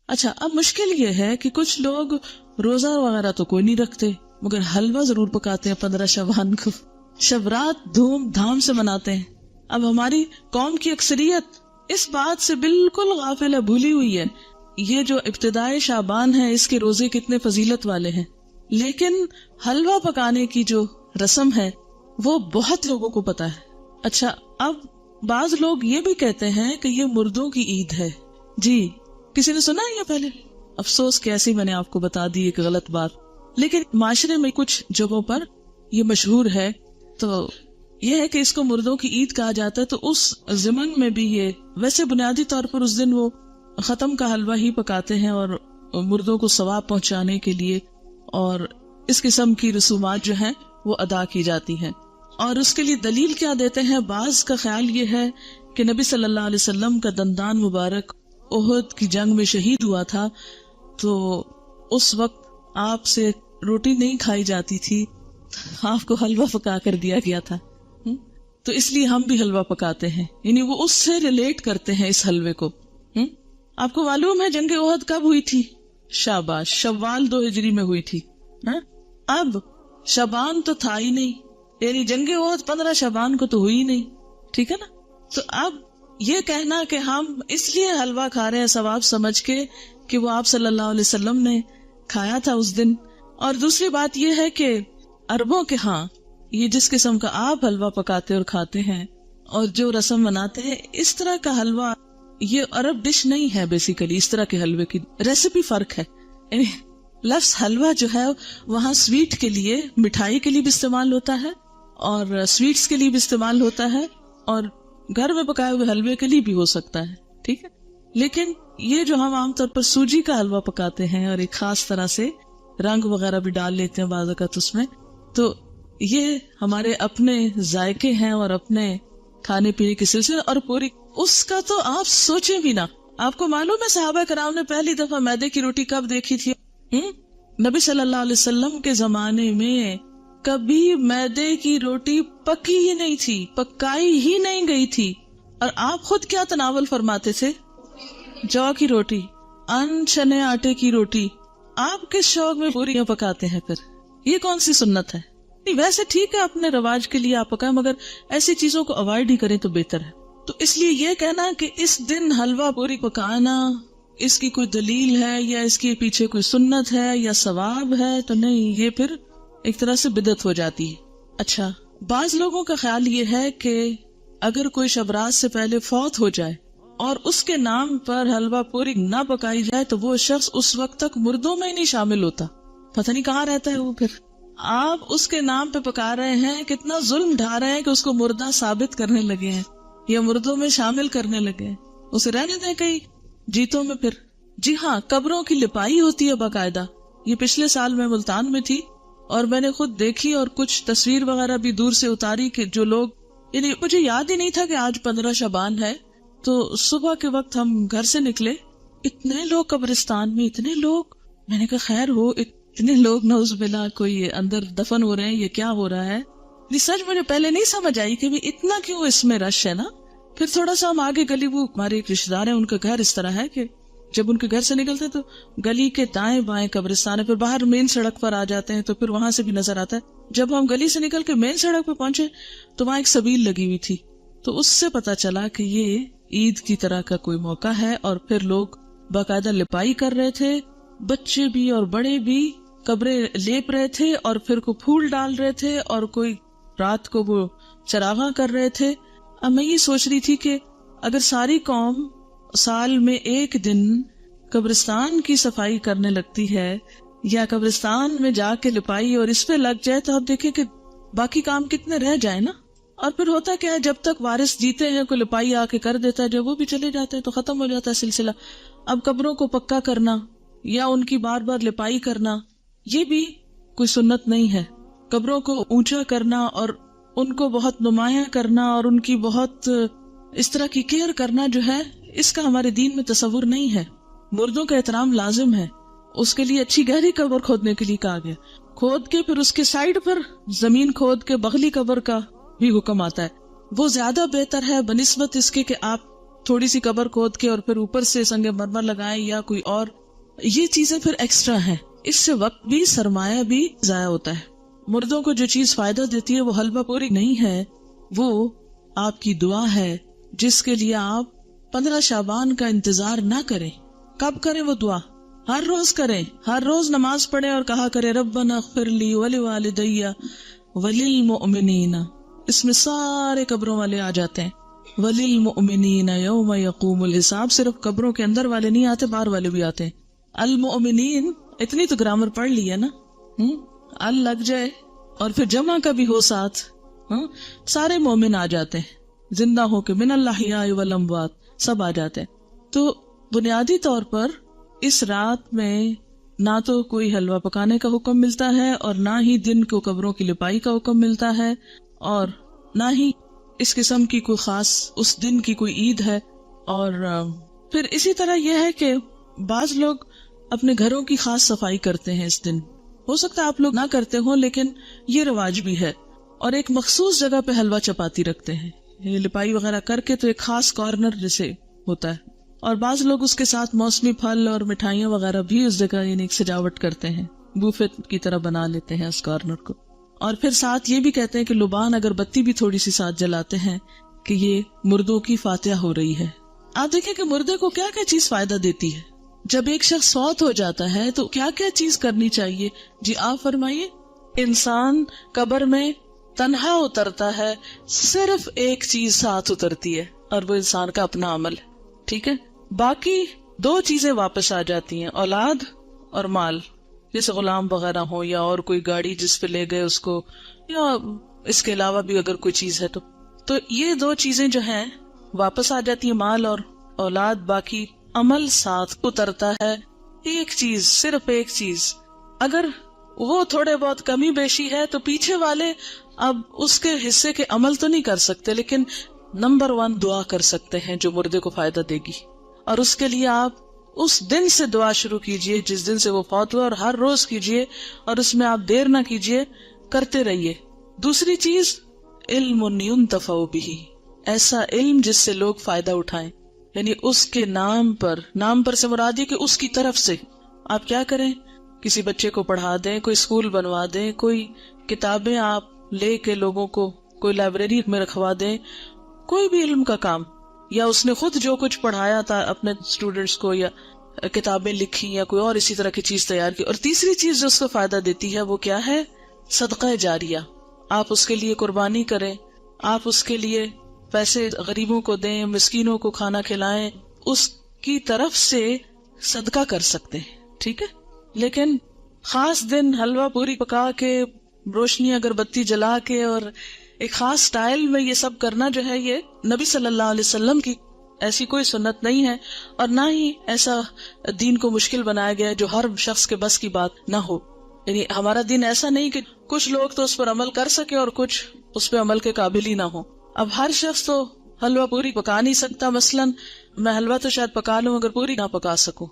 اچھا، اب مشکل یہ ہے کہ کچھ لوگ روزہ وغیرہ تو کوئی نہیں رکھتے مگر حلوہ ضرور پکاتے ہیں 15 شعبان کو، شب رات دھوم دھام سے مناتے ہیں۔ اب ہماری قوم کی اکثریت اس بات سے بالکل غافل ہے، بھولی ہوئی ہے یہ جو ابتدائی شعبان ہے اس کے روزے کتنے فضیلت والے ہیں، لیکن حلوہ پکانے کی جو رسم ہے وہ بہت لوگوں کو پتا ہے۔ اچھا، اب بعض لوگ یہ بھی کہتے ہیں کہ یہ مردوں کی عید ہے۔ جی، کسی نے سنا ہے یہ پہلے؟ افسوس کہ ایسی میں نے آپ کو بتا دی ایک غلط بات، لیکن معاشرے میں کچھ جگہوں پر یہ مشہور ہے، تو یہ ہے کہ اس کو مردوں کی عید کہا جاتا ہے۔ تو اس ضمن میں بھی یہ ویسے بنیادی طور پر اس دن وہ ختم کا حلوہ ہی پکاتے ہیں اور مردوں کو ثواب پہنچانے کے لیے، اور اس قسم کی رسومات جو ہیں وہ ادا کی جاتی ہیں۔ اور اس کے لیے دلیل کیا دیتے ہیں؟ بعض کا خیال یہ ہے کہ نبی صلی اللہ علیہ وسلم کا دندان مبارک احد کی جنگ میں شہید ہوا تھا، تو اس وقت آپ سے روٹی نہیں کھائی جاتی تھی، آپ کو حلوہ پکا کر دیا گیا تھا، تو اس لیے ہم بھی حلوہ پکاتے ہیں، یعنی وہ اس سے ریلیٹ کرتے ہیں اس حلوے کو۔ آپ کو معلوم ہے جنگ احد کب ہوئی تھی؟ شاباش، شوال 2 ہجری میں ہوئی تھی۔ اب شعبان تو تھا ہی نہیں، یعنی جنگ احد 15 شعبان کو تو ہوئی نہیں، ٹھیک ہے نا؟ تو اب یہ کہنا کہ ہم اس لیے حلوہ کھا رہے ہیں ثواب سمجھ کے کہ وہ آپ صلی اللہ علیہ وسلم نے کھایا تھا اس دن، اور دوسری بات یہ ہے کہ عربوں کے ہاں یہ جس قسم کا آپ حلوہ پکاتے اور کھاتے ہیں اور جو رسم مناتے ہیں، اس طرح کا حلوہ یہ عرب ڈش نہیں ہے۔ بیسیکلی اس طرح کے حلوے کی ریسیپی فرق ہے، لفظ حلوہ جو ہے وہاں سویٹ کے لیے، مٹھائی کے لیے بھی استعمال ہوتا ہے اور سویٹس کے لیے بھی استعمال ہوتا ہے، اور گھر میں پکائے ہوئے حلوے کے لیے بھی ہو سکتا ہے، ٹھیک ہے۔ لیکن یہ جو ہم عام طور پر سوجی کا حلوہ پکاتے ہیں اور ایک خاص طرح سے رنگ وغیرہ بھی ڈال لیتے ہیں بعض اوقات اس میں، تو یہ ہمارے اپنے ذائقے ہیں اور اپنے کھانے پینے کے سلسلے، اور پوری اس کا تو آپ سوچیں بھی نہ۔ آپ کو معلوم ہے صحابہ کرام نے پہلی دفعہ میدے کی روٹی کب دیکھی تھی؟ نبی صلی اللہ علیہ وسلم کے زمانے میں کبھی میدے کی روٹی پکی ہی نہیں تھی، پکائی ہی نہیں گئی تھی، اور آپ خود کیا تناول فرماتے تھے؟ جو کی روٹی، ان چنے آٹے کی روٹی۔ آپ کس شوق میں پوریاں پکاتے ہیں پھر؟ یہ کون سی سنت ہے؟ ویسے ٹھیک ہے اپنے رواج کے لیے آپ پکائیں، مگر ایسی چیزوں کو اوائڈ ہی کریں تو بہتر ہے۔ تو اس لیے یہ کہنا کہ اس دن حلوہ پوری پکانا اس کی کوئی دلیل ہے یا اس کے پیچھے کوئی سنت ہے یا ثواب ہے، تو نہیں، یہ پھر ایک طرح سے بدعت ہو جاتی ہے۔ اچھا، بعض لوگوں کا خیال یہ ہے کہ اگر کوئی شب رات سے پہلے فوت ہو جائے اور اس کے نام پر حلوہ پوری نہ پکائی جائے تو وہ شخص اس وقت تک مردوں میں ہی نہیں شامل ہوتا، پتہ نہیں کہاں رہتا ہے وہ۔ پھر آپ اس کے نام پہ پکا رہے ہیں، کتنا ظلم ڈھا رہے ہیں کہ اس کو مردہ ثابت کرنے لگے ہیں یا مردوں میں شامل کرنے لگے ہیں۔ اسے رہنے دیں کئی جیتوں میں پھر۔ جی ہاں، قبروں کی لپائی ہوتی ہے باقاعدہ، یہ پچھلے سال میں ملتان میں تھی اور میں نے خود دیکھی اور کچھ تصویر وغیرہ بھی دور سے اتاری کہ جو لوگ، یعنی مجھے یاد ہی نہیں تھا کہ آج 15 شعبان ہے، تو صبح کے وقت ہم گھر سے نکلے، اتنے لوگ قبرستان میں، اتنے لوگ، میں نے کہا خیر ہو، اتنے لوگ نعوذ باللہ کوئی اندر دفن ہو رہے ہیں، یہ کیا ہو رہا ہے؟ یہ سچ مجھے پہلے نہیں سمجھ آئی کہ اتنا کیوں اس میں رش ہے نا۔ پھر تھوڑا سا ہم آگے گلی، وہ ہمارے ایک رشتے دار ہیں، ان کا گھر اس طرح ہے کہ جب ان کے گھر سے نکلتے تو گلی کے دائیں بائیں قبرستان ہے، پھر باہر مین سڑک پر آ جاتے ہیں تو پھر وہاں سے بھی نظر آتا ہے۔ جب ہم گلی سے نکل کے مین سڑک پہ پہنچے تو وہاں ایک سبیل لگی ہوئی تھی، تو اس سے پتا چلا کہ یہ عید کی طرح کا کوئی موقع ہے، اور پھر لوگ باقاعدہ لپائی کر رہے تھے، بچے بھی اور بڑے بھی قبریں لیپ رہے تھے اور پھر کو پھول ڈال رہے تھے، اور کوئی رات کو وہ چراغاں کر رہے تھے۔ اب میں یہ سوچ رہی تھی کہ اگر ساری قوم سال میں ایک دن قبرستان کی صفائی کرنے لگتی ہے یا قبرستان میں جا کے لپائی اور اس پہ لگ جائے، تو آپ دیکھیں کہ باقی کام کتنے رہ جائیں نا۔ اور پھر ہوتا کیا ہے، جب تک وارث جیتے ہیں کوئی لپائی آ کے کر دیتا ہے، جب وہ بھی چلے جاتے ہیں تو ختم ہو جاتا ہے سلسلہ۔ اب قبروں کو پکا کرنا یا ان کی بار بار لپائی کرنا، یہ بھی کوئی سنت نہیں ہے۔ قبروں کو اونچا کرنا اور ان کو بہت نمایاں کرنا اور ان کی بہت اس طرح کی کیئر کرنا جو ہے، اس کا ہمارے دین میں تصور نہیں ہے۔ مردوں کا احترام لازم ہے، اس کے لیے اچھی گہری قبر کھودنے کے لیے کہا گیا، کھود کے پھر اس کے سائڈ پر زمین کھود کے بغلی قبر کا بھی حکم آتا ہے۔ وہ زیادہ بہتر ہے بنسبت اس کے کہ آپ تھوڑی سی قبر کھود کے اور پھر اوپر سے سنگ مرمر لگائیں یا کوئی اور، یہ چیزیں پھر ایکسٹرا ہیں. اس سے وقت بھی سرمایہ بھی ضائع ہوتا ہے. مردوں کو جو چیز فائدہ دیتی ہے وہ حلوہ پوری نہیں ہے، وہ آپ کی دعا ہے، جس کے لیے آپ 15 شعبان کا انتظار نہ کریں. کب کریں وہ دعا؟ ہر روز کریں. ہر روز نماز پڑھیں اور کہا کریں ربنا اغفر لی ولوالدی وللمؤمنین. اس میں سارے قبروں والے آ جاتے ہیں. وللمؤمنین یوم یقوم الحساب. صرف قبروں کے اندر والے نہیں آتے، باہر والے بھی آتے ہیں. المؤمنین، اتنی تو گرامر پڑھ لی ہے نا، ال لگ جائے اور پھر جمع کا بھی ہو ساتھ، سارے مومن آ جاتے ہیں، زندہ ہو کے، من الاحیاء والاموات، سب آ جاتے ہیں. تو بنیادی طور پر اس رات میں نہ تو کوئی حلوہ پکانے کا حکم ملتا ہے اور نہ ہی دن کو قبروں کی لپائی کا حکم ملتا ہے، اور نہ ہی اس قسم کی کوئی خاص اس دن کی کوئی عید ہے. اور پھر اسی طرح یہ ہے کہ بعض لوگ اپنے گھروں کی خاص صفائی کرتے ہیں اس دن. ہو سکتا ہے آپ لوگ نہ کرتے ہوں، لیکن یہ رواج بھی ہے. اور ایک مخصوص جگہ پہ حلوہ چپاتی رکھتے ہیں، یہ لپائی وغیرہ کر کے، تو ایک خاص کارنر جیسے ہوتا ہے. اور بعض لوگ اس کے ساتھ موسمی پھل اور مٹھائیاں وغیرہ بھی اس جگہ یعنی ایک سجاوٹ کرتے ہیں، بوفے کی طرح بنا لیتے ہیں اس کارنر کو. اور پھر ساتھ یہ بھی کہتے ہیں کہ لبان اگر بتی بھی تھوڑی سی ساتھ جلاتے ہیں کہ یہ مردوں کی فاتحہ ہو رہی ہے. آپ دیکھیں کہ مردے کو کیا کیا چیز فائدہ دیتی ہے. جب ایک شخص فوت ہو جاتا ہے تو کیا کیا چیز کرنی چاہیے؟ جی آپ فرمائیے. انسان قبر میں تنہا اترتا ہے، صرف ایک چیز ساتھ اترتی ہے اور وہ انسان کا اپنا عمل ہے. ٹھیک ہے، باقی 2 چیزیں واپس آ جاتی ہیں، اولاد اور مال. جیسے غلام وغیرہ ہو یا اور کوئی گاڑی جس پہ لے گئے اس کو، یا اس کے علاوہ بھی اگر کوئی چیز ہے تو یہ 2 چیزیں جو ہیں واپس آ جاتی ہیں، مال اور اولاد. باقی عمل ساتھ اترتا ہے. ایک چیز، صرف ایک چیز، اگر وہ تھوڑے بہت کمی بیشی ہے تو پیچھے والے اب اس کے حصے کے عمل تو نہیں کر سکتے، لیکن نمبر 1 دعا کر سکتے ہیں جو مردے کو فائدہ دے گی. اور اس کے لیے آپ اس دن سے دعا شروع کیجئے جس دن سے وہ فوت ہوا، اور ہر روز کیجئے، اور اس میں آپ دیر نہ کیجئے، کرتے رہیے. دوسری چیز، علم ينتفع به، ایسا علم جس سے لوگ فائدہ اٹھائیں، یعنی اس کے نام پر سے مراد یہ کہ اس کی طرف سے آپ کیا کریں، کسی بچے کو پڑھا دیں، کوئی اسکول بنوا دیں، کوئی کتابیں آپ لے کے لوگوں کو کوئی لائبریری میں رکھوا دیں، کوئی بھی علم کا کام، یا اس نے خود جو کچھ پڑھایا تھا اپنے اسٹوڈینٹس کو، یا کتابیں لکھی، یا کوئی اور اسی طرح کی چیز تیار کی. اور تیسری چیز جو اس کو فائدہ دیتی ہے وہ کیا ہے؟ صدقہ جاریہ. آپ اس کے لیے قربانی کریں، آپ اس کے لیے پیسے غریبوں کو دیں، مسکینوں کو کھانا کھلائیں، اس کی طرف سے صدقہ کر سکتے ہیں. ٹھیک ہے، لیکن خاص دن حلوہ پوری پکا کے، روشنی اگربتی جلا کے اور ایک خاص سٹائل میں یہ سب کرنا جو ہے، یہ نبی صلی اللہ علیہ وسلم کی ایسی کوئی سنت نہیں ہے، اور نہ ہی ایسا دین کو مشکل بنایا گیا ہے جو ہر شخص کے بس کی بات نہ ہو. یعنی ہمارا دین ایسا نہیں کہ کچھ لوگ تو اس پر عمل کر سکے اور کچھ اس پہ عمل کے قابل ہی نہ ہو. اب ہر شخص تو حلوہ پوری پکا نہیں سکتا. مثلاً میں حلوہ تو شاید پکا لوں اگر پوری نہ پکا سکوں.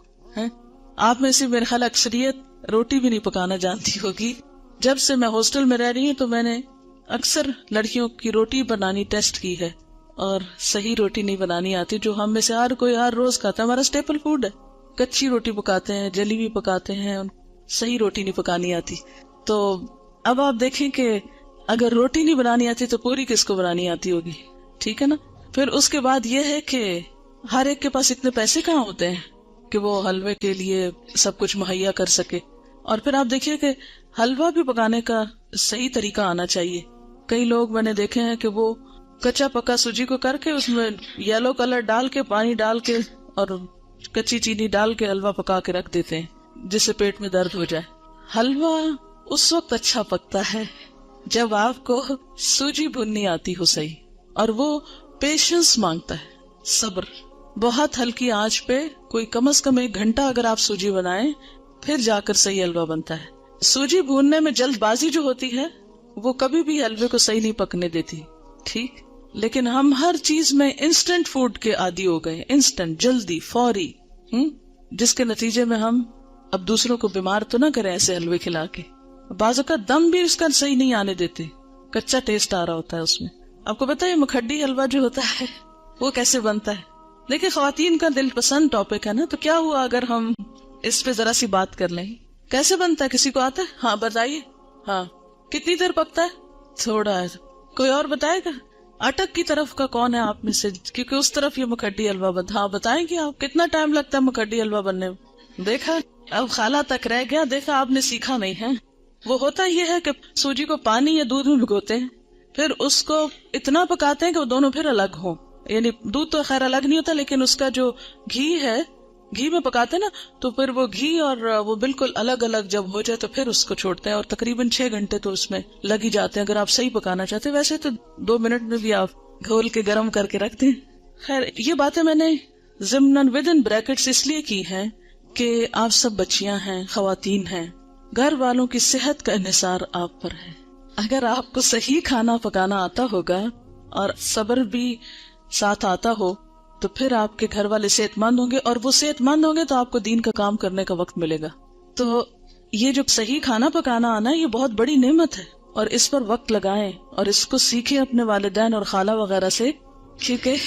آپ میں سے میرے خیال اکثریت روٹی بھی نہیں پکانا جانتی ہوگی. جب سے میں ہاسٹل میں رہ رہی ہوں تو میں نے اکثر لڑکیوں کی روٹی بنانی ٹیسٹ کی ہے، اور صحیح روٹی نہیں بنانی آتی، جو ہم میں سے ہر کوئی ہر روز کھاتا ہے. ہمارا اسٹیپل فوڈ ہے. کچی روٹی پکاتے ہیں، جلی بھی پکاتے ہیں، صحیح روٹی نہیں پکانی آتی. تو اب آپ دیکھیں کہ اگر روٹی نہیں بنانی آتی تو پوری کس کو بنانی آتی ہوگی. ٹھیک ہے نا. پھر اس کے بعد یہ ہے کہ ہر ایک کے پاس اتنے پیسے کہاں ہوتے ہیں کہ وہ حلوے کے لیے سب کچھ مہیا کر سکے. اور پھر آپ دیکھیے کہ حلوہ بھی پکانے کا صحیح طریقہ آنا چاہیے. کئی لوگ میں نے دیکھے ہیں کہ وہ کچا پکا سوجی کو کر کے اس میں یلو کلر ڈال کے، پانی ڈال کے اور کچی چینی ڈال کے حلوہ پکا کے رکھ دیتے ہیں جس سے پیٹ میں درد ہو جائے. حلوہ اس وقت اچھا پکتا ہے جب آپ کو سوجی بھوننی آتی ہو صحیح، اور وہ پیشنس مانگتا ہے، صبر. بہت ہلکی آنچ پہ کوئی کم از کم 1 گھنٹہ اگر آپ سوجی بنائیں پھر جا کر صحیح حلوہ بنتا ہے. سوجی بھوننے میں جلد بازی جو ہوتی ہے وہ کبھی بھی حلوے کو صحیح نہیں پکنے دیتی. ٹھیک، لیکن ہم ہر چیز میں انسٹنٹ فوڈ کے عادی ہو گئے، انسٹنٹ، جلدی، فوری، جس کے نتیجے میں ہم اب دوسروں کو بیمار تو نہ کریں ایسے حلوے کھلا کے. بعض اوقات دم بھی اس کا صحیح نہیں آنے دیتے، کچا ٹیسٹ آ رہا ہوتا ہے اس میں. آپ کو پتا ہے مکھڈی حلوہ جو ہوتا ہے وہ کیسے بنتا ہے؟ دیکھیں خواتین کا دل پسند ٹاپک ہے نا، تو کیا ہوا اگر ہم اس پہ ذرا سی بات کر لیں. کیسے بنتا ہے؟ کسی کو آتا ہے؟ ہاں بتائیے. ہاں کتنی دیر پکتا ہے؟ تھوڑا ہے. کوئی اور بتائے گا؟ اٹک کی طرف کا کون ہے آپ میں سے؟ کیونکہ اس طرف یہ مکھڈی حلوہ بنتا. ہاں بتائیں گے آپ کتنا ٹائم لگتا ہے مکھڈی حلوہ بننے میں؟ دیکھا، اب خالہ تک رہ گیا. دیکھا آپ نے سیکھا نہیں ہے. وہ ہوتا یہ ہے کہ سوجی کو پانی یا دودھ میں بھگوتے ہیں، پھر اس کو اتنا پکاتے ہیں کہ وہ دونوں پھر الگ ہوں. یعنی دودھ تو خیر الگ نہیں ہوتا، لیکن اس کا جو گھی ہے، گھی میں پکاتے نا، تو پھر وہ گھی اور وہ بالکل الگ الگ جب ہو جائے تو پھر اس کو چھوڑتے ہیں. اور تقریباً 6 گھنٹے تو اس میں لگ ہی جاتے ہیں اگر آپ صحیح پکانا چاہتے ہیں. ویسے تو 2 منٹ میں بھی آپ گھول کے گرم کر کے رکھتے ہیں. خیر یہ باتیں میں نے ضمناً ودن بریکٹس اس لیے کی ہیں کہ آپ سب بچیاں ہیں، خواتین ہیں، گھر والوں کی صحت کا انحصار آپ پر ہے. اگر آپ کو صحیح کھانا پکانا آتا ہوگا اور صبر بھی ساتھ آتا ہو تو پھر آپ کے گھر والے صحت مند ہوں گے، اور وہ صحت مند ہوں گے تو آپ کو دین کا کام کرنے کا وقت ملے گا. تو یہ جو صحیح کھانا پکانا آنا یہ بہت بڑی نعمت ہے، اور اس پر وقت لگائیں اور اس کو سیکھیں اپنے والدین اور خالہ وغیرہ سے، کیونکہ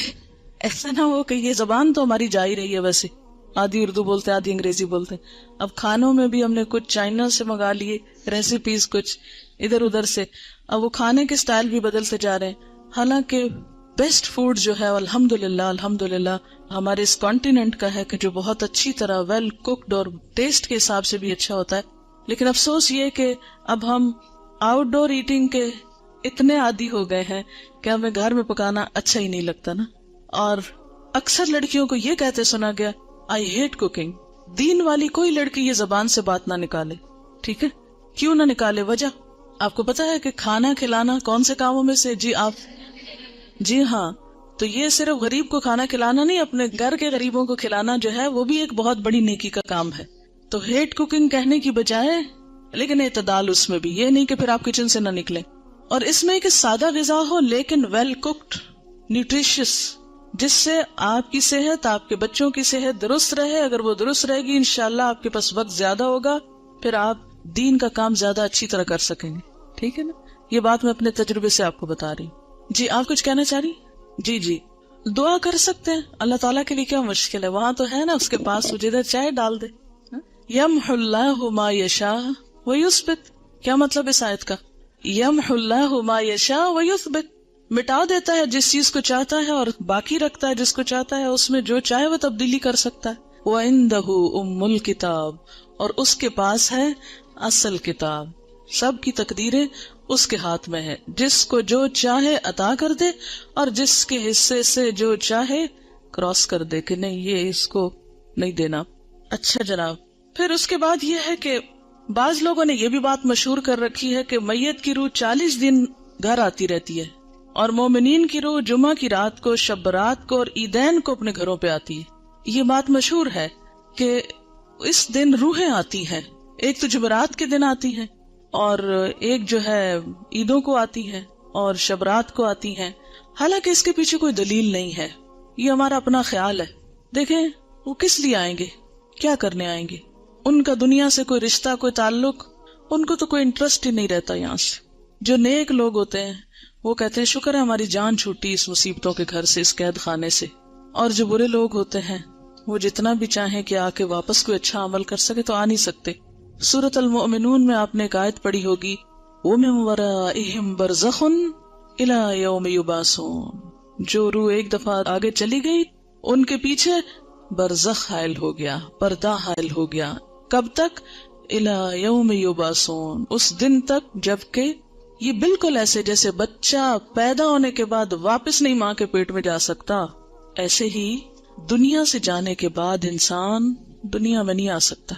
ایسا نہ ہو کہ یہ زبان تو ہماری جا ہی رہی ہے، ویسے آدھی اردو بولتے آدھی انگریزی بولتے. اب کھانوں میں بھی ہم نے کچھ چائنا سے منگا لیے ریسیپیز، کچھ ادھر ادھر سے، اب وہ کھانے کے سٹائل بھی بدلتے جا رہے ہیں. حالانکہ بیسٹ فوڈ جو ہے الحمدللہ ہمارے اس کانٹیننٹ کا ہے کہ جو بہت اچھی طرح ویل کوکڈ اور ٹیسٹ کے حساب سے بھی اچھا ہوتا ہے. لیکن افسوس یہ کہ اب ہم آؤٹ ڈور ایٹنگ کے اتنے عادی ہو گئے ہیں کہ ہمیں گھر میں پکانا اچھا ہی نہیں لگتا نا. اور اکثر لڑکیوں کو یہ کہتے سنا گیا آئی ہیٹ کوکنگ. دین والی کوئی لڑکی یہ زبان سے بات نہ نکالے، ٹھیک ہے؟ کیوں نہ نکالے؟ وجہ آپ کو پتا ہے کہ کھانا کھلانا کون سے کاموں میں سے؟ جی ہاں، تو یہ صرف غریب کو کھانا کھلانا نہیں، اپنے گھر کے غریبوں کو کھلانا جو ہے وہ بھی ایک بہت بڑی نیکی کا کام ہے. تو ہیٹ کوکنگ کہنے کی بجائے، لیکن اعتدال اس میں بھی، یہ نہیں کہ پھر آپ کچن سے نہ نکلیں. اور اس میں کہ سادہ غذا ہو لیکن ویل کوکڈ، نیوٹریشس، جس سے آپ کی صحت، آپ کے بچوں کی صحت درست رہے. اگر وہ درست رہے گی انشاءاللہ آپ کے پاس وقت زیادہ ہوگا، پھر آپ دین کا کام زیادہ اچھی طرح کر سکیں گے. ٹھیک ہے نا؟ یہ بات میں اپنے تجربے سے آپ کو بتا رہی ہوں. جی آپ کچھ کہنا چاہ رہی؟ جی دعا کر سکتے ہیں. اللہ تعالیٰ کے لیے کیا مشکل ہے؟ وہاں تو ہے نا اس کے پاس، جدھر چاہے ڈال دے. یمحو اللہ ما یشاء ویثبت. کیا مطلب اس آیت کا؟ یمحو اللہ ما یشاء ویثبت، مٹا دیتا ہے جس چیز کو چاہتا ہے اور باقی رکھتا ہے جس کو چاہتا ہے. اس میں جو چاہے وہ تبدیلی کر سکتا ہے. وَعِندَهُ أُمُّ الْكِتَابِ، اور اس کے پاس ہے اصل کتاب. سب کی تقدیریں اس کے ہاتھ میں ہے. جس کو جو چاہے عطا کر دے اور جس کے حصے سے جو چاہے کراس کر دے کہ نہیں یہ اس کو نہیں دینا. اچھا جناب، پھر اس کے بعد یہ ہے کہ بعض لوگوں نے یہ بھی بات مشہور کر رکھی ہے کہ میت کی روح 40 دن گھر آتی رہتی ہے، اور مومنین کی روح جمعہ کی رات کو، شب برات کو اور عیدین کو اپنے گھروں پہ آتی ہے. یہ بات مشہور ہے کہ اس دن روحیں آتی ہیں. ایک تو جمعرات کے دن آتی ہیں، اور ایک جو ہے عیدوں کو آتی ہیں اور شبرات کو آتی ہیں. حالانکہ اس کے پیچھے کوئی دلیل نہیں ہے، یہ ہمارا اپنا خیال ہے. دیکھیں وہ کس لیے آئیں گے، کیا کرنے آئیں گے؟ ان کا دنیا سے کوئی رشتہ، کوئی تعلق، ان کو تو کوئی انٹرسٹ ہی نہیں رہتا یہاں سے. جو نیک لوگ ہوتے ہیں وہ کہتے ہیں شکر ہے ہماری جان چھوٹی اس مصیبتوں کے گھر سے، اس قید خانے سے. اور جو برے لوگ ہوتے ہیں وہ جتنا بھی چاہیں کہ آ کے واپس کوئی اچھا عمل کر سکے تو آ نہیں سکتے. سورۃ المؤمنون میں آپ نے ایک آیت پڑھی ہوگی، وَمِن وَرَائِهِمْ بَرْزَخٌ إِلَى يَوْمِ يُبْعَثُونَ. جو روح ایک دفعہ آگے چلی گئی ان کے پیچھے برزخ حائل ہو گیا، پردہ حائل ہو گیا. کب تک؟ إِلَى يَوْمِ يُبْعَثُونَ، اس دن تک جبکہ یہ بالکل ایسے جیسے بچہ پیدا ہونے کے بعد واپس نہیں ماں کے پیٹ میں جا سکتا، ایسے ہی دنیا سے جانے کے بعد انسان دنیا میں نہیں آ سکتا.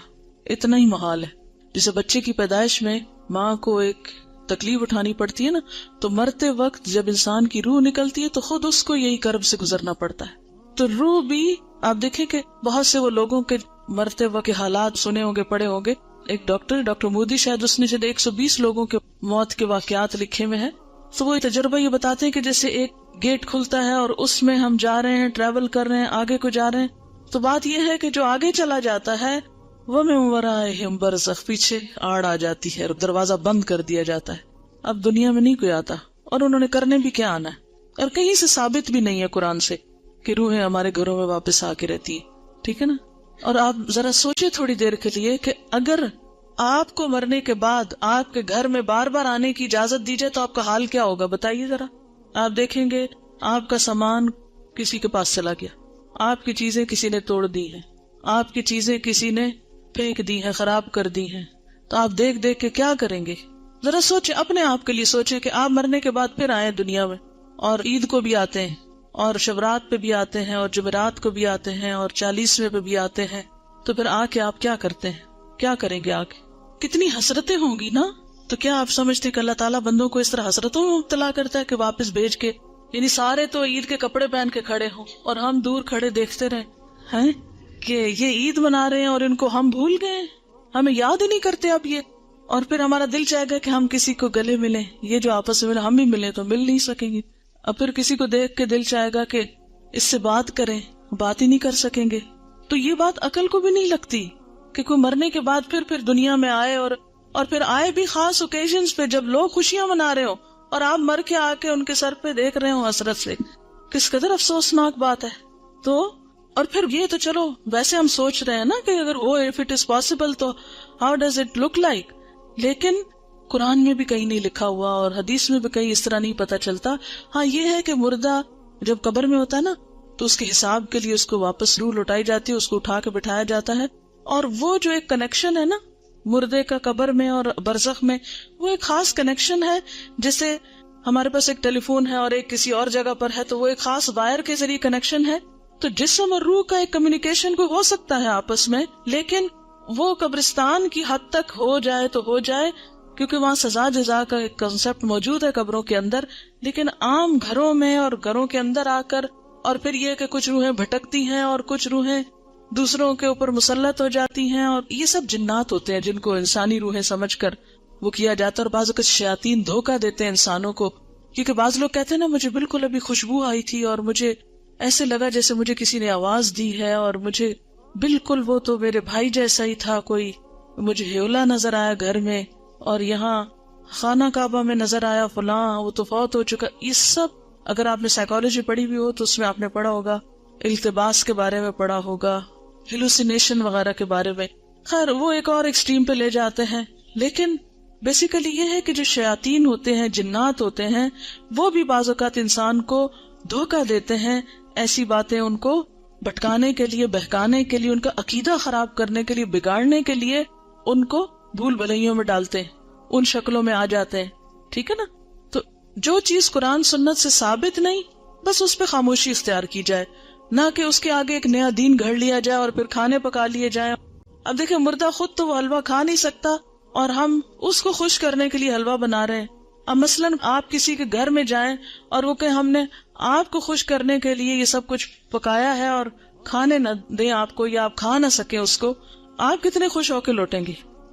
اتنا ہی محال ہے. جیسے بچے کی پیدائش میں ماں کو ایک تکلیف اٹھانی پڑتی ہے نا، تو مرتے وقت جب انسان کی روح نکلتی ہے تو خود اس کو یہی کرب سے گزرنا پڑتا ہے. تو روح بھی آپ دیکھیں کہ بہت سے وہ لوگوں کے مرتے وقت کے حالات سنے ہوں گے، پڑھے ہوں گے. ایک ڈاکٹر مودی شاید اس نے 120 لوگوں کے موت کے واقعات لکھے ہوئے ہیں. تو وہ تجربہ یہ بتاتے ہیں کہ جیسے ایک گیٹ کھلتا ہے اور اس میں ہم جا رہے ہیں، ٹریول کر رہے ہیں، آگے کو جا رہے ہیں. تو بات یہ ہے کہ جو آگے چلا جاتا ہے وہ میں وَرَائِهِمْ بَرْزَخ، پیچھے آڑ آ جاتی ہے اور دروازہ بند کر دیا جاتا ہے. اب دنیا میں نہیں کوئی آتا، اور انہوں نے کرنے بھی کیا آنا ہے. اور کہیں سے ثابت بھی نہیں ہے قرآن سے کہ روحیں ہمارے گھروں میں واپس آ کے رہتی ہے. ٹھیک ہے نا. اور آپ ذرا سوچے تھوڑی دیر کے لیے کہ اگر آپ کو مرنے کے بعد آپ کے گھر میں بار بار آنے کی اجازت دی جائے تو آپ کا حال کیا ہوگا؟ بتائیے ذرا. آپ دیکھیں گے آپ کا سامان کسی کے پاس چلا گیا، آپ کی چیزیں کسی نے توڑ دی ہیں، آپ کی چیزیں کسی نے پھینک دی ہیں، خراب کر دی ہیں، تو آپ دیکھ دیکھ کے کیا کریں گے؟ ذرا سوچیں، اپنے آپ کے لیے سوچیں کہ آپ مرنے کے بعد پھر آئے دنیا میں، اور عید کو بھی آتے ہیں، اور شبرات پہ بھی آتے ہیں، اور جمعرات کو بھی آتے ہیں، اور 40ویں پہ بھی آتے ہیں. تو پھر آ کے آپ کیا کرتے ہیں؟ کیا کریں گے؟ آ کے کتنی حسرتیں ہوں گی نا. تو کیا آپ سمجھتے کہ اللہ تعالیٰ بندوں کو اس طرح حسرتوں میں مبتلا کرتا ہے کہ واپس بھیج کے، یعنی سارے تو عید کے کپڑے پہن کے کھڑے ہوں اور ہم دور کھڑے دیکھتے رہے ہیں کہ یہ عید منا رہے ہیں اور ان کو ہم بھول گئے، ہمیں یاد ہی نہیں کرتے اب یہ. اور پھر ہمارا دل چاہے گا کہ ہم کسی کو گلے ملیں، یہ جو آپس میں ہم بھی ملیں تو مل نہیں سکیں گے. اب پھر کسی کو دیکھ کے دل چاہے گا کہ اس سے بات کریں، بات ہی نہیں کر سکیں گے. تو یہ بات عقل کو بھی نہیں لگتی کہ کوئی مرنے کے بعد پھر دنیا میں آئے، اور پھر آئے بھی خاص اوکیزنز پہ جب لوگ خوشیاں منا رہے ہو اور آپ مر کے آ کے ان کے سر پہ دیکھ رہے ہو حسرت سے. کس قدر افسوسناک بات ہے. تو اور پھر یہ تو چلو ویسے ہم سوچ رہے ہیں نا کہ اگر وہ if it is possible تو how does it look like، لیکن قرآن میں بھی کہیں نہیں لکھا ہوا اور حدیث میں بھی کہیں اس طرح نہیں پتا چلتا. ہاں یہ ہے کہ مردہ جب قبر میں ہوتا ہے نا تو اس کے حساب کے لیے اس کو واپس روح لوٹائی جاتی ہے، اس کو اٹھا کے بٹھایا جاتا ہے. اور وہ جو ایک کنیکشن ہے نا مردے کا قبر میں اور برزخ میں، وہ ایک خاص کنیکشن ہے. جیسے ہمارے پاس ایک ٹیلی فون ہے اور ایک کسی اور جگہ پر ہے تو وہ ایک خاص وائر کے ذریعے کنیکشن ہے. تو جسم اور روح کا ایک کمیونیکیشن کو ہو سکتا ہے آپس میں، لیکن وہ قبرستان کی حد تک ہو جائے تو ہو جائے، کیونکہ وہاں سزا جزا کا ایک کنسپٹ موجود ہے قبروں کے اندر. لیکن عام گھروں میں اور گھروں کے اندر آ کر، اور پھر یہ کہ کچھ روحیں بھٹکتی ہیں اور کچھ روحیں دوسروں کے اوپر مسلط ہو جاتی ہیں، اور یہ سب جنات ہوتے ہیں جن کو انسانی روحیں سمجھ کر وہ کیا جاتا ہے. اور بعض اوقات شیاطین دھوکہ دیتے ہیں انسانوں کو، کیونکہ بعض لوگ کہتے ہیں نا مجھے بالکل ابھی خوشبو آئی تھی اور مجھے ایسے لگا جیسے مجھے کسی نے آواز دی ہے، اور مجھے بالکل وہ تو میرے بھائی جیسا ہی تھا، کوئی مجھے ہیولا نظر آیا گھر میں، اور یہاں خانہ کعبہ میں نظر آیا فلاں، وہ تو فوت ہو چکا. یہ سب اگر آپ نے سائیکالوجی پڑھی بھی ہو تو اس میں آپ نے پڑھا ہوگا، التباس کے بارے میں پڑھا ہوگا، ہیلوسینیشن وغیرہ کے بارے میں. خیر وہ ایک اور ایکسٹریم پہ لے جاتے ہیں. لیکن بیسیکلی یہ ہے کہ جو شیاطین ہوتے ہیں، جنات ہوتے ہیں، وہ بھی بعض اوقات انسان کو دھوکہ دیتے ہیں، ایسی باتیں ان کو بھٹکانے کے لیے، بہکانے کے لیے، ان کا عقیدہ خراب کرنے کے لیے، بگاڑنے کے لیے ان کو بھول بھلائیوں میں ڈالتے ہیں، ان شکلوں میں آ جاتے ہیں. ٹھیک ہے نا. تو جو چیز قرآن سنت سے ثابت نہیں، بس اس پہ خاموشی اختیار کی جائے، نہ کہ اس کے آگے ایک نیا دین گھڑ لیا جائے اور پھر کھانے پکا لیے جائیں. اب دیکھیں مردہ خود تو وہ حلوہ کھا نہیں سکتا اور ہم اس کو خوش کرنے کے لیے حلوہ بنا رہے ہیں. اب مثلاً آپ کسی کے گھر میں جائیں اور وہ کہ ہم نے آپ کو خوش کرنے کے لیے یہ سب کچھ پکایا ہے اور کھانے نہ دیں آپ کو، یا آپ کھا نہ سکیں اس کو، آپ کتنے خوش ہو کے لوٹیں گے؟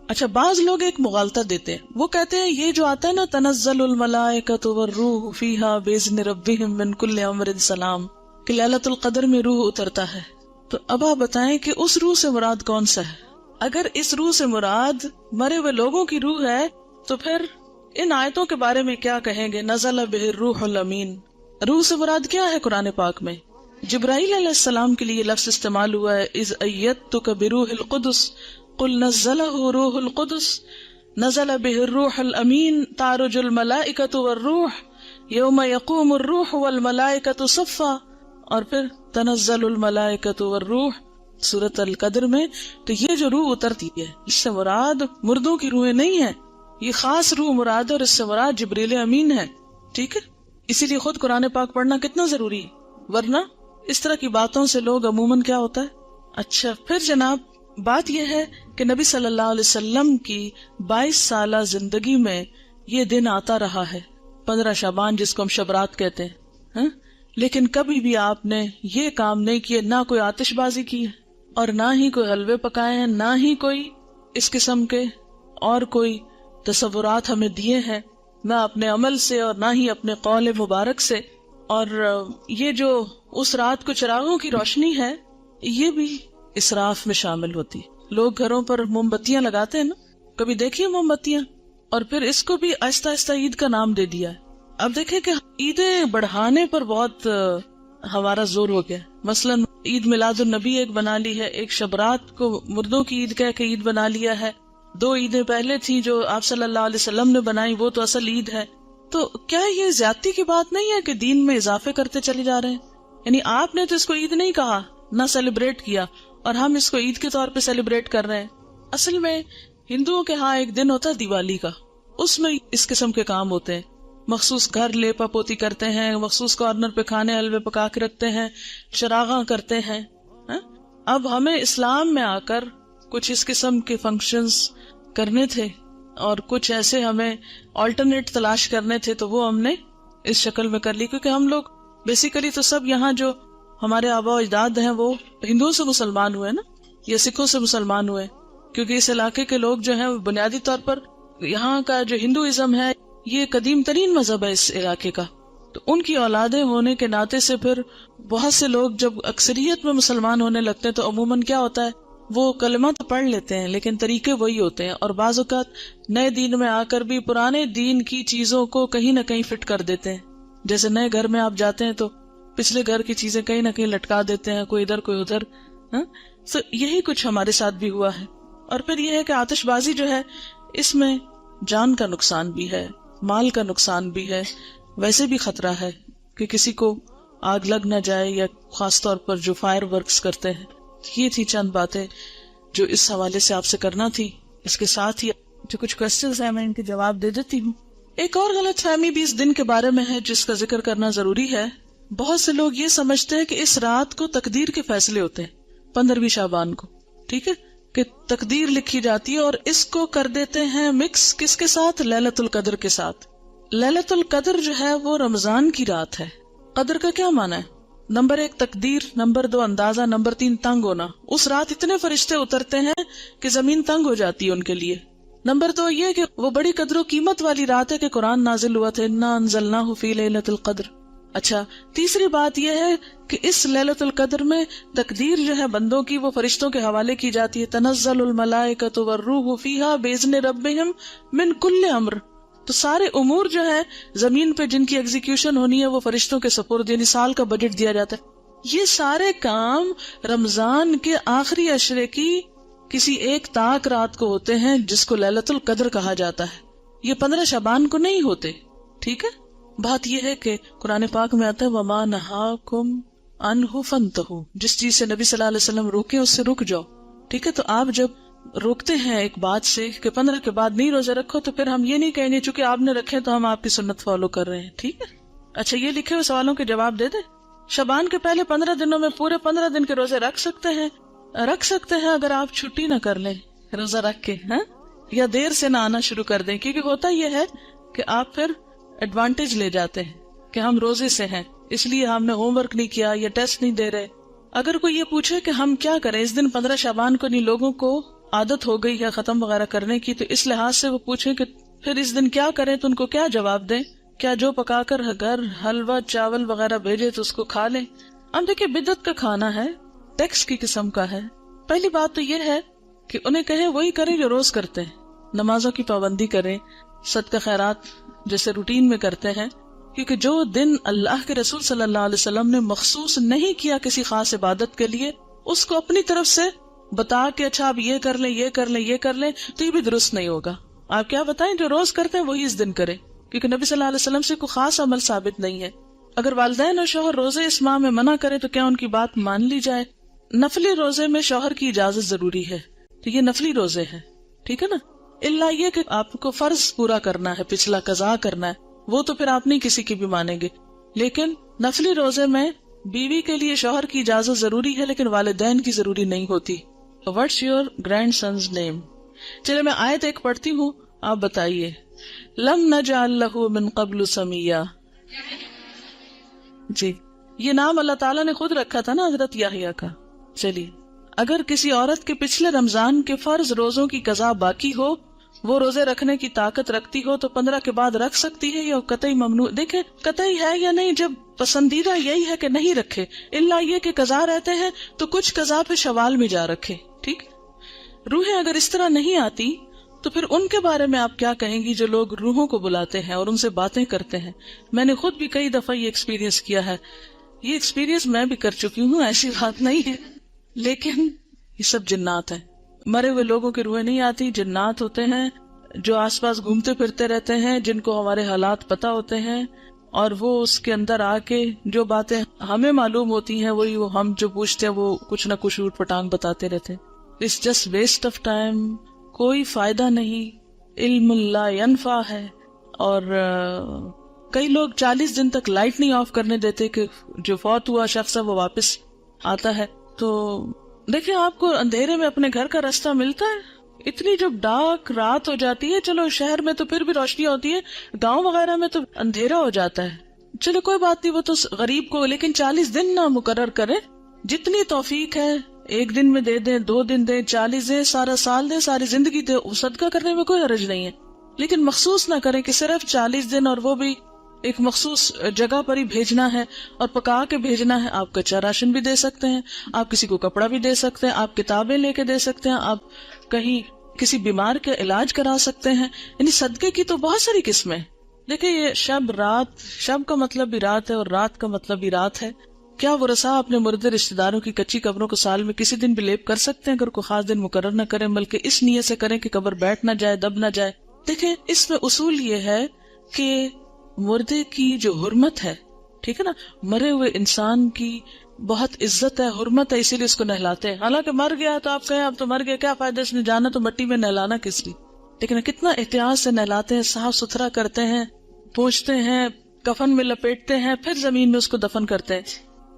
اچھا بعض لوگ ایک مغالطہ دیتے ہیں، وہ کہتے ہیں یہ جو آتا ہے نا تنزل الملائکۃ والروح فیہا باذن ربہم من کل امر سلام، کہ لیلۃ القدر میں روح اترتا ہے. تو اب آپ بتائیں کہ اس روح سے مراد کون سا ہے؟ اگر اس روح سے مراد مرے ہوئے لوگوں کی روح ہے تو پھر ان آیتوں کے بارے میں کیا کہیں گے؟ نزل بہ الروح الامین، روح سے مراد کیا ہے قرآن پاک میں؟ جبرائیل علیہ السلام کے لیے لفظ استعمال ہوا ہے، اذ ایدتک بروح القدس قل نزلہ روح القدس نزل بہ الروح الامین تعرج الملائکۃ والروح یوم یقوم الروح والملائکۃ صفا، اور پھر تنزل الملائکۃ والروح سورۃ القدر میں. تو یہ جو روح اترتی ہے اس سے مراد مردوں کی روحیں نہیں ہیں، یہ خاص روح مراد ہے، اور اس سے مراد جبریل امین ہے. ٹھیک ہے. اسی لیے خود قرآن پاک پڑھنا کتنا ضروری ہے، ورنہ اس طرح کی باتوں سے لوگ عموماً کیا ہوتا ہے. اچھا پھر جناب بات یہ ہے کہ نبی صلی اللہ علیہ وسلم کی 22 سالہ زندگی میں یہ دن آتا رہا ہے 15 شعبان، جس کو ہم شبرات کہتے ہیں. لیکن کبھی بھی آپ نے یہ کام نہیں کیے، نہ کوئی آتش بازی کی ہے اور نہ ہی کوئی حلوے پکائے ہیں، نہ ہی کوئی اس قسم کے اور کوئی تصورات ہمیں دیے ہیں، نہ اپنے عمل سے اور نہ ہی اپنے قول مبارک سے. اور یہ جو اس رات کو چراغوں کی روشنی ہے یہ بھی اسراف میں شامل ہوتی. لوگ گھروں پر موم بتیاں لگاتے ہیں نا، کبھی دیکھیے موم بتیاں، اور پھر اس کو بھی آہستہ آہستہ عید کا نام دے دیا ہے. اب دیکھیں کہ عیدیں بڑھانے پر بہت ہمارا زور ہو گیا. مثلاً عید میلاد النبی ایک بنا لی ہے, ایک شبرات کو مردوں کی عید کہہ کے عید بنا لیا ہے, 2 عیدیں پہلے تھی جو آپ صلی اللہ علیہ وسلم نے بنائی, وہ تو اصل عید ہے. تو کیا یہ زیادتی کی بات نہیں ہے کہ دین میں اضافے کرتے چلے جا رہے ہیں؟ یعنی آپ نے تو اس کو عید نہیں کہا, نہ سیلیبریٹ کیا, اور ہم اس کو عید کے طور پہ سیلیبریٹ کر رہے ہیں. اصل میں ہندوؤں کے ہاں ایک دن ہوتا ہے دیوالی کا, اس میں اس قسم کے کام ہوتے ہیں. مخصوص گھر لیپا پوتی کرتے ہیں, مخصوص کارنر پہ کھانے حلوے پکا کے رکھتے ہیں, چراغاں کرتے ہیں. اب ہمیں اسلام میں آ کر کچھ اس قسم کے فنکشنز کرنے تھے اور کچھ ایسے ہمیں آلٹرنیٹ تلاش کرنے تھے, تو وہ ہم نے اس شکل میں کر لی. کیونکہ ہم لوگ بیسیکلی تو سب یہاں جو ہمارے آبا و اجداد ہیں وہ ہندوؤں سے مسلمان ہوئے نا, یا سکھوں سے مسلمان ہوئے, کیونکہ اس علاقے کے لوگ جو ہیں وہ بنیادی طور پر یہاں کا جو ہندوازم ہے یہ قدیم ترین مذہب ہے اس علاقے کا. تو ان کی اولادیں ہونے کے ناطے سے پھر بہت سے لوگ جب اکثریت میں مسلمان ہونے لگتے ہیں تو عموماً کیا ہوتا ہے, وہ کلمہ تو پڑھ لیتے ہیں لیکن طریقے وہی ہوتے ہیں, اور بعض اوقات نئے دین میں آ کر بھی پرانے دین کی چیزوں کو کہیں نہ کہیں فٹ کر دیتے ہیں. جیسے نئے گھر میں آپ جاتے ہیں تو پچھلے گھر کی چیزیں کہیں نہ کہیں لٹکا دیتے ہیں, کوئی ادھر کوئی ادھر. تو یہی کچھ ہمارے ساتھ بھی ہوا ہے. اور پھر یہ ہے کہ آتش بازی جو ہے اس میں جان کا نقصان بھی ہے, مال کا نقصان بھی ہے, ویسے بھی خطرہ ہے کہ کسی کو آگ لگ نہ جائے, یا خاص طور پر جو فائر ورکس کرتے ہیں. یہ تھی چند باتیں جو اس حوالے سے آپ سے کرنا تھی. اس کے ساتھ ہی جو کچھ کوسچنز ہیں میں ان کے جواب دے دیتی ہوں. ایک اور غلط فہمی بھی اس دن کے بارے میں ہے جس کا ذکر کرنا ضروری ہے. بہت سے لوگ یہ سمجھتے ہیں کہ اس رات کو تقدیر کے فیصلے ہوتے ہیں, 15ویں شعبان کو, ٹھیک ہے, کہ تقدیر لکھی جاتی ہے, اور اس کو کر دیتے ہیں مکس کس کے ساتھ, لیلۃ القدر کے ساتھ. لیلۃ القدر جو ہے وہ رمضان کی رات ہے. قدر کا کیا معنی ہے؟ نمبر 1 تقدیر, نمبر 2 اندازہ, نمبر 3 تنگ ہونا. اس رات اتنے فرشتے اترتے ہیں کہ زمین تنگ ہو جاتی ہے ان کے لیے. نمبر 2 یہ کہ وہ بڑی قدر و قیمت والی رات ہے کہ قرآن نازل ہوا تھا, انا انزلناہ فی لیلۃ القدر. اچھا, تیسری بات یہ ہے کہ اس لیلۃ القدر میں تقدیر جو ہے بندوں کی وہ فرشتوں کے حوالے کی جاتی ہے. تنزل الملائکۃ والروح فیہا باذن ربہم من کل امر. تو سارے امور جو ہے زمین پہ جن کی ایگزیکیوشن ہونی ہے وہ فرشتوں کے سپرد, یعنی سال کا بجٹ دیا جاتا ہے. یہ سارے کام رمضان کے آخری عشرے کی کسی ایک طاق رات کو ہوتے ہیں جس کو لیلۃ القدر کہا جاتا ہے. یہ 15 شعبان کو نہیں ہوتے, ٹھیک ہے. بات یہ ہے کہ قرآن پاک میں آتا ہے وما نہاکم عنہ فانتہوا, جس چیز سے نبی صلی اللہ علیہ وسلم روکے اس سے رک جاؤ, ٹھیک ہے. تو آپ جب روکتے ہیں ایک بات سے کہ 15 کے بعد نہیں روزے رکھو, تو پھر ہم یہ نہیں کہیں گے چونکہ آپ نے رکھے تو ہم آپ کی سنت فالو کر رہے ہیں, ٹھیک ہے. اچھا, یہ لکھے ہوئے سوالوں کے جواب دے دیں. شعبان کے پہلے 15 دنوں میں پورے 15 دن کے روزے رکھ سکتے ہیں اگر آپ چھٹی نہ کر لیں روزہ رکھ کے, یا دیر سے نہ آنا شروع کر دیں. کیونکہ ہوتا یہ ہے کہ آپ پھر ایڈوانٹیج لے جاتے ہیں کہ ہم روزے سے ہیں اس لیے ہم نے ہوم ورک نہیں کیا یا ٹیسٹ نہیں دے رہے. اگر کوئی یہ پوچھے کہ ہم کیا کریں اس دن 15 شعبان کو, نہیں لوگوں کو عادت ہو گئی ہے ختم وغیرہ کرنے کی, تو اس لحاظ سے وہ پوچھیں کہ پھر اس دن کیا کریں, تو ان کو کیا جواب دیں؟ کیا جو پکا کر گھر حلوہ چاول وغیرہ بھیجے تو اس کو کھا لیں؟ اب دیکھیں بدعت کا کھانا ہے, ٹیکس کی قسم کا ہے. پہلی بات تو یہ ہے کہ انہیں کہیں وہی کریں جو روز کرتے ہیں, نمازوں کی پابندی کریں, صدقہ خیرات جیسے روٹین میں کرتے ہیں. کیونکہ جو دن اللہ کے رسول صلی اللہ علیہ وسلم نے مخصوص نہیں کیا کسی خاص عبادت کے لیے, اس کو اپنی طرف سے بتا کے اچھا آپ یہ کر لیں یہ کر لیں یہ کر لیں, تو یہ بھی درست نہیں ہوگا. آپ کیا بتائیں جو روز کرتے ہیں وہی اس دن کریں, کیونکہ نبی صلی اللہ علیہ وسلم سے کوئی خاص عمل ثابت نہیں ہے. اگر والدین اور شوہر روزے اس ماہ میں منع کریں تو کیا ان کی بات مان لی جائے؟ نفلی روزے میں شوہر کی اجازت ضروری ہے, تو یہ نفلی روزے ہیں, ٹھیک ہے نا. اللہ یہ کہ آپ کو فرض پورا کرنا ہے, پچھلا قضا کرنا ہے, وہ تو پھر آپ نہیں کسی کی بھی مانیں گے. لیکن نفلی روزے میں بیوی کے لیے شوہر کی اجازت ضروری ہے لیکن والدین کی ضروری نہیں ہوتی. What's your grandson's name? چلے میں آیت ایک پڑھتی ہوں, آپ بتائیے. لم نجعل له من قبل سمیا. جی, یہ نام اللہ تعالیٰ نے خود رکھا تھا نا حضرت یحییٰ کا. چلیے, اگر کسی عورت کے پچھلے رمضان کے فرض روزوں کی قضا باقی ہو, وہ روزے رکھنے کی طاقت رکھتی ہو, تو 15 کے بعد رکھ سکتی ہے یا قطعی ممنوع؟ دیکھیں قطعی ہے یا نہیں, جب پسندیدہ یہی ہے کہ نہیں رکھے, اللہ یہ کہ قضا رہتے ہیں تو کچھ قضا پہ شوال میں جا رکھے, ٹھیک. روحیں اگر اس طرح نہیں آتی تو پھر ان کے بارے میں آپ کیا کہیں گی جو لوگ روحوں کو بلاتے ہیں اور ان سے باتیں کرتے ہیں؟ میں نے خود بھی کئی دفعہ یہ ایکسپیرینس کیا ہے. یہ ایکسپیرینس میں بھی کر چکی ہوں، ایسی بات نہیں ہے، لیکن یہ سب جنات ہیں. مرے ہوئے لوگوں کی روحیں نہیں آتی، جنات ہوتے ہیں جو آس پاس گھومتے پھرتے رہتے ہیں، جن کو ہمارے حالات پتہ ہوتے ہیں، اور وہ اس کے اندر آ کے جو باتیں ہمیں معلوم ہوتی ہیں وہی وہ ہم جو پوچھتے ہیں وہ کچھ نہ کچھ اوٹ پٹانگ بتاتے رہتے ہیں. It's just waste of time, کوئی فائدہ نہیں، علم لا ینفع ہے. اور کئی لوگ 40 دن تک لائٹ نہیں آف کرنے دیتے کہ جو فوت ہوا شخص ہے وہ واپس آتا ہے. تو دیکھیں آپ کو اندھیرے میں اپنے گھر کا راستہ ملتا ہے؟ اتنی جب ڈارک رات ہو جاتی ہے، چلو شہر میں تو پھر بھی روشنی ہوتی ہے، گاؤں وغیرہ میں تو اندھیرا ہو جاتا ہے. چلو کوئی بات نہیں، وہ تو غریب کو، لیکن 40 دن نہ مقرر کرے. جتنی توفیق ہے 1 دن میں دے دیں، 2 دن دیں، 40 دیں، سارا سال دیں، ساری زندگی دیں، صدقہ کرنے میں کوئی حرج نہیں ہے. لیکن مخصوص نہ کریں کہ صرف 40 دن اور وہ بھی ایک مخصوص جگہ پر ہی بھیجنا ہے اور پکا کے بھیجنا ہے. آپ کچا راشن بھی دے سکتے ہیں، آپ کسی کو کپڑا بھی دے سکتے ہیں، آپ کتابیں لے کے دے سکتے ہیں، آپ کہیں کسی بیمار کا علاج کرا سکتے ہیں. یعنی صدقے کی تو بہت ساری قسمیں. دیکھیں یہ شب رات، شب کا مطلب بھی رات ہے اور رات کا مطلب بھی رات ہے. کیا ورثاء اپنے مردے رشتہ داروں کی کچی قبروں کو سال میں کسی دن بھی لیپ کر سکتے ہیں اگر کوئی خاص دن مقرر نہ کریں، بلکہ اس نیت سے کریں کہ قبر بیٹھ نہ جائے، دب نہ جائے. دیکھیں اس میں اصول یہ ہے کہ مردے کی جو حرمت ہے، ٹھیک ہے نا، مرے ہوئے انسان کی بہت عزت ہے، حرمت ہے، اسی لیے اس کو نہلاتے ہیں. حالانکہ مر گیا تو آپ کہیں اب تو مر گیا، کیا فائدہ اس نے جانا تو مٹی میں، نہلانا کس لیے؟ لیکن کتنا احتیاط سے نہلاتے ہیں، صاف ستھرا کرتے ہیں، پوچھتے ہیں، کفن میں لپیٹتے ہیں، پھر زمین میں اس کو دفن کرتے ہیں.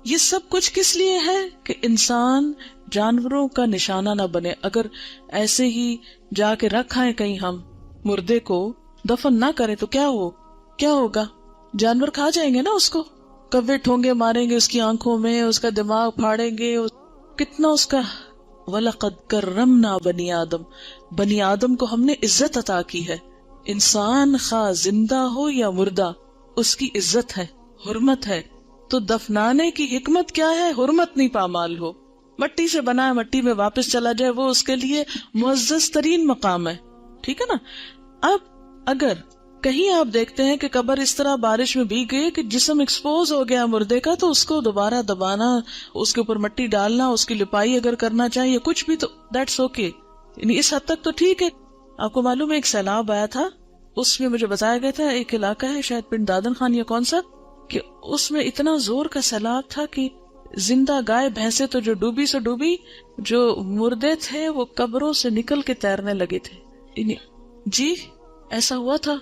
یہ سب کچھ کس لیے ہے کہ انسان جانوروں کا نشانہ نہ بنے. اگر ایسے ہی جا کے رکھ آئیں کہیں ہم مردے کو، دفن نہ کریں تو کیا ہوگا؟ جانور کھا جائیں گے نا اس کو، کوے ٹھونگے ماریں گے اس کی آنکھوں میں، اس کا دماغ پھاڑیں گے. کتنا اس کا وَلَقَدْ كَرَّمْنَا بَنِي آدم، بنی آدم کو ہم نے عزت عطا کی ہے. انسان خواہ زندہ ہو یا مردہ، اس کی عزت ہے، حرمت ہے. تو دفنانے کی حکمت کیا ہے؟ حرمت نہیں پامال ہو. مٹی سے بنا ہے، مٹی میں واپس چلا جائے، وہ اس کے لیے معزز ترین مقام ہے. ٹھیک ہے نا. اب اگر کہیں آپ دیکھتے ہیں کہ قبر اس طرح بارش میں بھیگ گئی کہ جسم ایکسپوز ہو گیا مردے کا، تو اس کو دوبارہ دبانا، اس کے اوپر مٹی ڈالنا، اس کی لپائی اگر کرنا چاہیے کچھ بھی، تو دیٹس اوکے. یعنی اس حد تک تو ٹھیک ہے. آپ کو معلوم ہے ایک سیلاب آیا تھا، اس میں مجھے بتایا گیا تھا ایک علاقہ ہے شاید پنڈ دادن خان یا کون سا، کہ اس میں اتنا زور کا سیلاب تھا کہ زندہ گائے بھینسیں تو جو ڈوبی سو ڈوبی، جو مردے تھے وہ قبروں سے نکل کے تیرنے لگے تھے. جی ایسا ہوا تھا.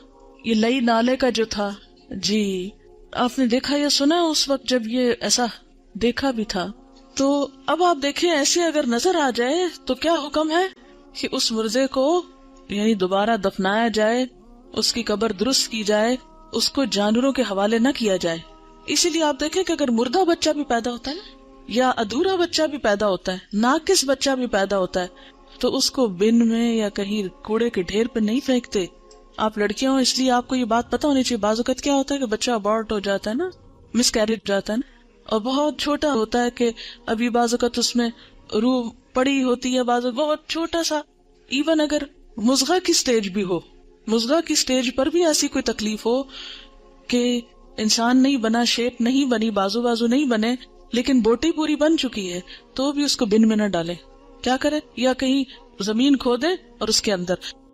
یہ لئی نالے کا جو تھا، جی آپ نے دیکھا یا سنا اس وقت جب یہ ایسا دیکھا بھی تھا. تو اب آپ دیکھیں ایسے اگر نظر آ جائے تو کیا حکم ہے کہ اس مردے کو یعنی دوبارہ دفنایا جائے، اس کی قبر درست کی جائے، اس کو جانوروں کے حوالے نہ کیا جائے. اسی لیے آپ دیکھیں کہ اگر مردہ بچہ بھی پیدا ہوتا ہے یا ادھورا بچہ بھی پیدا ہوتا ہے، ناقص بچہ بھی پیدا ہوتا ہے، تو اس کو بن میں یا کہیں کوڑے کے ڈھیر پہ نہیں پھینکتے. آپ لڑکیاں ہو اس لیے آپ کو یہ بات پتا ہونی چاہیے. بعض اوقات کیا ہوتا ہے کہ بچہ ابارٹ ہو جاتا ہے نا، مس کیریج ہو جاتا ہے نا، اور بہت چھوٹا ہوتا ہے کہ ابھی بعض اوقات اس میں روح پڑی ہوتی ہے، بعض اوقات بہت چھوٹا سا. ایون اگر مضغہ کی سٹیج بھی ہو، مضغہ کی سٹیج پر بھی ایسی کوئی تکلیف ہو کہ انسان نہیں بنا، شیپ نہیں بنی، بازو نہیں بنے، لیکن بوٹی پوری بن چکی ہے، تو بھی اس کو بن میں نہ ڈالیں. کیا کرے؟ یا کہیں زمین کھودے اور اس کے اندر